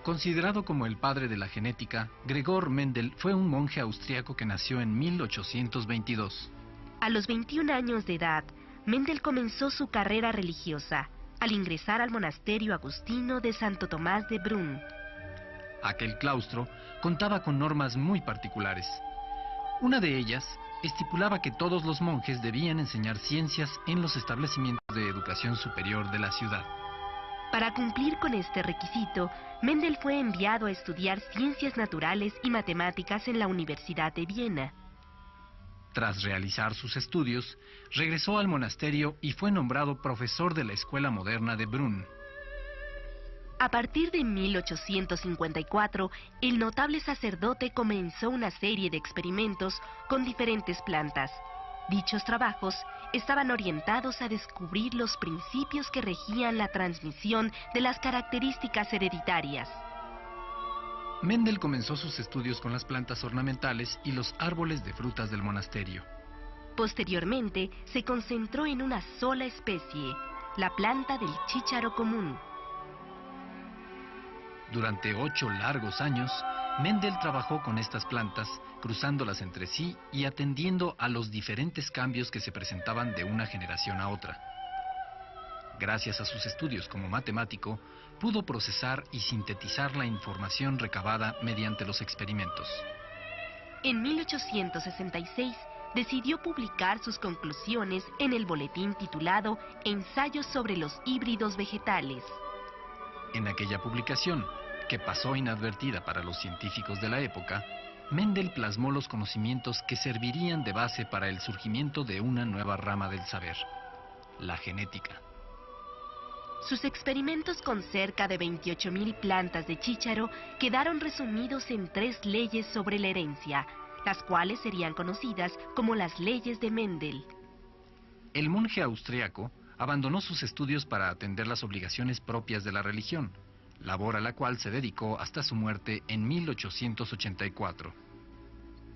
Considerado como el padre de la genética, Gregor Mendel fue un monje austriaco que nació en 1822. A los 21 años de edad, Mendel comenzó su carrera religiosa al ingresar al monasterio agustino de Santo Tomás de Brunn. Aquel claustro contaba con normas muy particulares. Una de ellas estipulaba que todos los monjes debían enseñar ciencias en los establecimientos de educación superior de la ciudad. Para cumplir con este requisito, Mendel fue enviado a estudiar ciencias naturales y matemáticas en la Universidad de Viena. Tras realizar sus estudios, regresó al monasterio y fue nombrado profesor de la Escuela Moderna de Brunn. A partir de 1854, el notable sacerdote comenzó una serie de experimentos con diferentes plantas. Dichos trabajos estaban orientados a descubrir los principios que regían la transmisión de las características hereditarias. Mendel comenzó sus estudios con las plantas ornamentales y los árboles de frutas del monasterio. Posteriormente, se concentró en una sola especie, la planta del chícharo común. Durante 8 largos años, Mendel trabajó con estas plantas, cruzándolas entre sí y atendiendo a los diferentes cambios que se presentaban de una generación a otra. Gracias a sus estudios como matemático, pudo procesar y sintetizar la información recabada mediante los experimentos. En 1866, decidió publicar sus conclusiones en el boletín titulado Ensayos sobre los híbridos vegetales. En aquella publicación, que pasó inadvertida para los científicos de la época, Mendel plasmó los conocimientos que servirían de base para el surgimiento de una nueva rama del saber, la genética. Sus experimentos con cerca de 28.000 plantas de chícharo quedaron resumidos en 3 leyes sobre la herencia, las cuales serían conocidas como las leyes de Mendel. El monje austriaco abandonó sus estudios para atender las obligaciones propias de la religión, labor a la cual se dedicó hasta su muerte en 1884.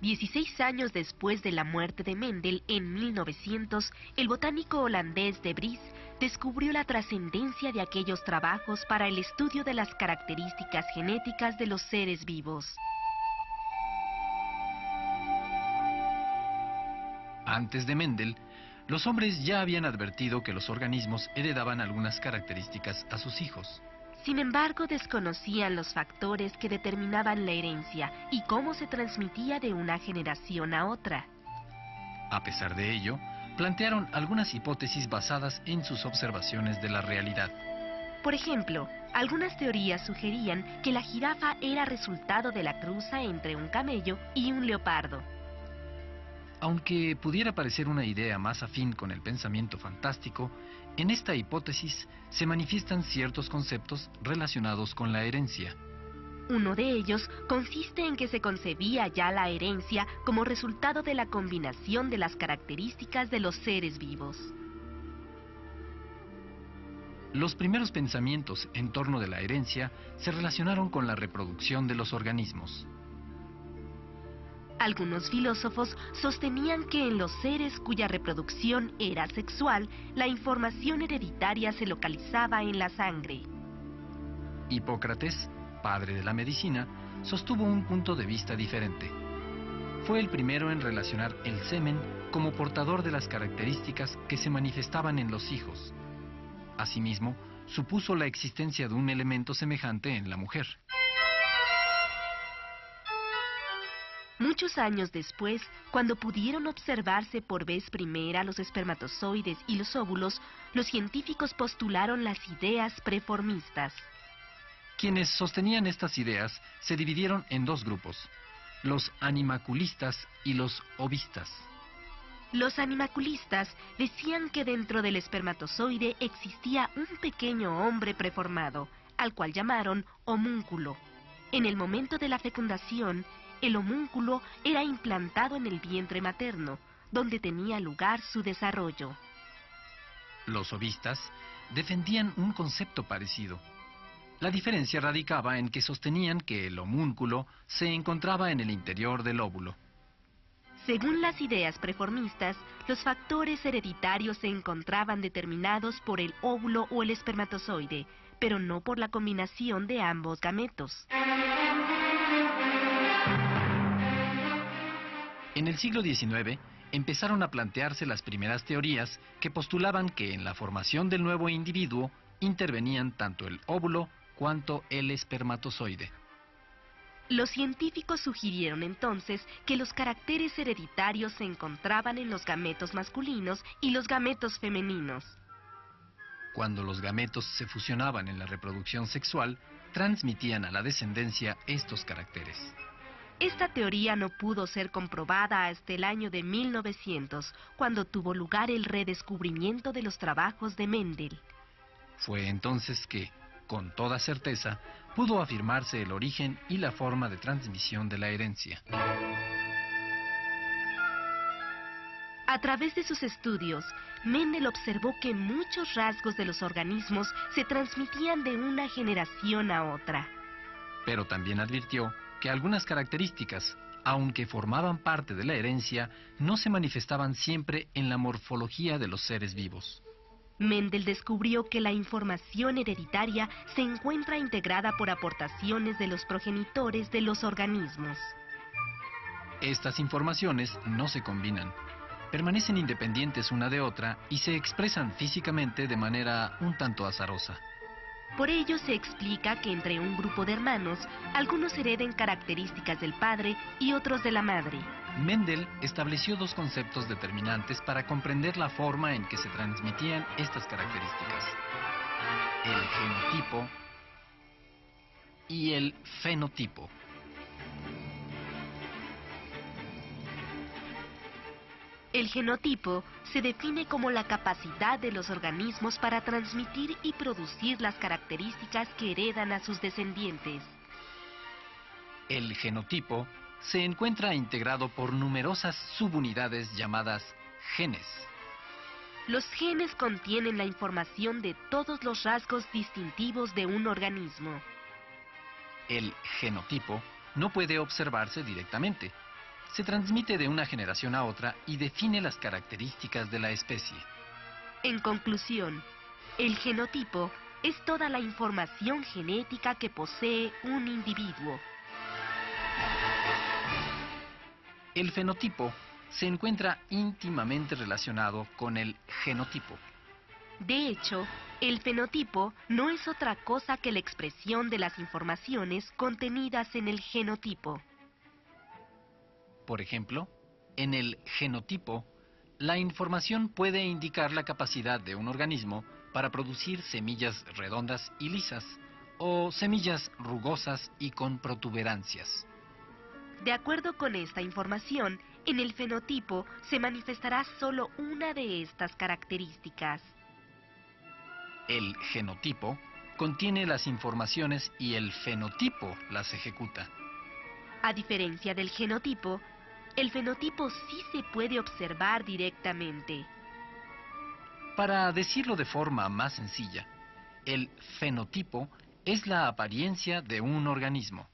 16 años después de la muerte de Mendel, en 1900, el botánico holandés de Vries descubrió la trascendencia de aquellos trabajos para el estudio de las características genéticas de los seres vivos. Antes de Mendel, los hombres ya habían advertido que los organismos heredaban algunas características a sus hijos. Sin embargo, desconocían los factores que determinaban la herencia y cómo se transmitía de una generación a otra. A pesar de ello, plantearon algunas hipótesis basadas en sus observaciones de la realidad. Por ejemplo, algunas teorías sugerían que la jirafa era resultado de la cruza entre un camello y un leopardo. Aunque pudiera parecer una idea más afín con el pensamiento fantástico, en esta hipótesis se manifiestan ciertos conceptos relacionados con la herencia. Uno de ellos consiste en que se concebía ya la herencia como resultado de la combinación de las características de los seres vivos. Los primeros pensamientos en torno de la herencia se relacionaron con la reproducción de los organismos. Algunos filósofos sostenían que en los seres cuya reproducción era sexual, la información hereditaria se localizaba en la sangre. Hipócrates, padre de la medicina, sostuvo un punto de vista diferente. Fue el primero en relacionar el semen como portador de las características que se manifestaban en los hijos. Asimismo, supuso la existencia de un elemento semejante en la mujer. Muchos años después, cuando pudieron observarse por vez primera los espermatozoides y los óvulos, los científicos postularon las ideas preformistas. Quienes sostenían estas ideas se dividieron en 2 grupos, los animaculistas y los ovistas. Los animaculistas decían que dentro del espermatozoide existía un pequeño hombre preformado, al cual llamaron homúnculo. En el momento de la fecundación, el homúnculo era implantado en el vientre materno, donde tenía lugar su desarrollo. Los ovistas defendían un concepto parecido. La diferencia radicaba en que sostenían que el homúnculo se encontraba en el interior del óvulo. Según las ideas preformistas, los factores hereditarios se encontraban determinados por el óvulo o el espermatozoide, pero no por la combinación de ambos gametos. En el siglo XIX empezaron a plantearse las primeras teorías que postulaban que en la formación del nuevo individuo intervenían tanto el óvulo cuanto el espermatozoide. Los científicos sugirieron entonces que los caracteres hereditarios se encontraban en los gametos masculinos y los gametos femeninos. Cuando los gametos se fusionaban en la reproducción sexual, transmitían a la descendencia estos caracteres. Esta teoría no pudo ser comprobada hasta el año de 1900, cuando tuvo lugar el redescubrimiento de los trabajos de Mendel. Fue entonces que, con toda certeza, pudo afirmarse el origen y la forma de transmisión de la herencia. A través de sus estudios, Mendel observó que muchos rasgos de los organismos se transmitían de una generación a otra. Pero también advirtió que algunas características, aunque formaban parte de la herencia, no se manifestaban siempre en la morfología de los seres vivos. Mendel descubrió que la información hereditaria se encuentra integrada por aportaciones de los progenitores de los organismos. Estas informaciones no se combinan, permanecen independientes una de otra y se expresan físicamente de manera un tanto azarosa. Por ello se explica que entre un grupo de hermanos, algunos hereden características del padre y otros de la madre. Mendel estableció dos conceptos determinantes para comprender la forma en que se transmitían estas características: el genotipo y el fenotipo. El genotipo se define como la capacidad de los organismos para transmitir y producir las características que heredan a sus descendientes. El genotipo se encuentra integrado por numerosas subunidades llamadas genes. Los genes contienen la información de todos los rasgos distintivos de un organismo. El genotipo no puede observarse directamente. Se transmite de una generación a otra y define las características de la especie. En conclusión, el genotipo es toda la información genética que posee un individuo. El fenotipo se encuentra íntimamente relacionado con el genotipo. De hecho, el fenotipo no es otra cosa que la expresión de las informaciones contenidas en el genotipo. Por ejemplo, en el genotipo, la información puede indicar la capacidad de un organismo para producir semillas redondas y lisas, o semillas rugosas y con protuberancias. De acuerdo con esta información, en el fenotipo se manifestará solo una de estas características. El genotipo contiene las informaciones y el fenotipo las ejecuta. A diferencia del genotipo, el fenotipo sí se puede observar directamente. Para decirlo de forma más sencilla, el fenotipo es la apariencia de un organismo.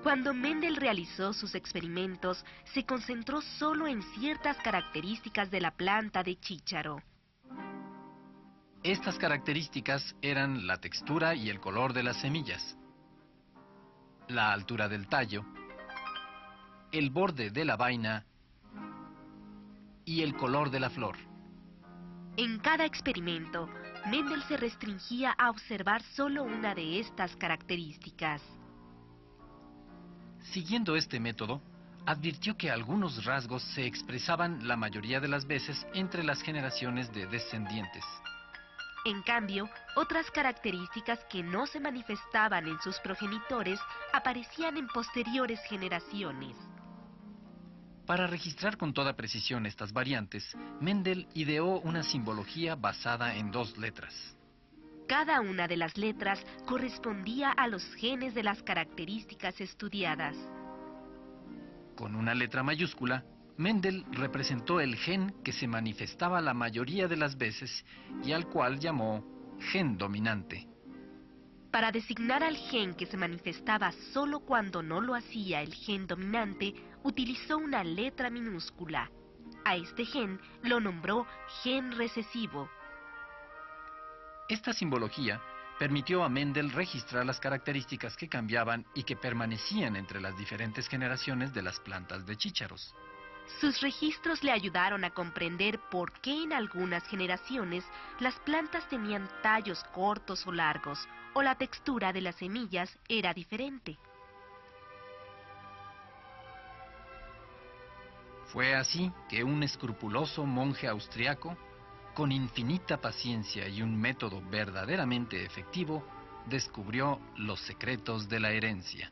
Cuando Mendel realizó sus experimentos, se concentró solo en ciertas características de la planta de chícharo. Estas características eran la textura y el color de las semillas, la altura del tallo, el borde de la vaina y el color de la flor. En cada experimento, Mendel se restringía a observar solo una de estas características. Siguiendo este método, advirtió que algunos rasgos se expresaban la mayoría de las veces entre las generaciones de descendientes. En cambio, otras características que no se manifestaban en sus progenitores aparecían en posteriores generaciones. Para registrar con toda precisión estas variantes, Mendel ideó una simbología basada en dos letras. Cada una de las letras correspondía a los genes de las características estudiadas. Con una letra mayúscula, Mendel representó el gen que se manifestaba la mayoría de las veces y al cual llamó gen dominante. Para designar al gen que se manifestaba solo cuando no lo hacía el gen dominante, utilizó una letra minúscula. A este gen lo nombró gen recesivo Esta simbología permitió a Mendel registrar las características que cambiaban y que permanecían entre las diferentes generaciones de las plantas de chícharos. Sus registros le ayudaron a comprender por qué en algunas generaciones las plantas tenían tallos cortos o largos, o la textura de las semillas era diferente. Fue así que un escrupuloso monje austriaco, con infinita paciencia y un método verdaderamente efectivo, descubrió los secretos de la herencia.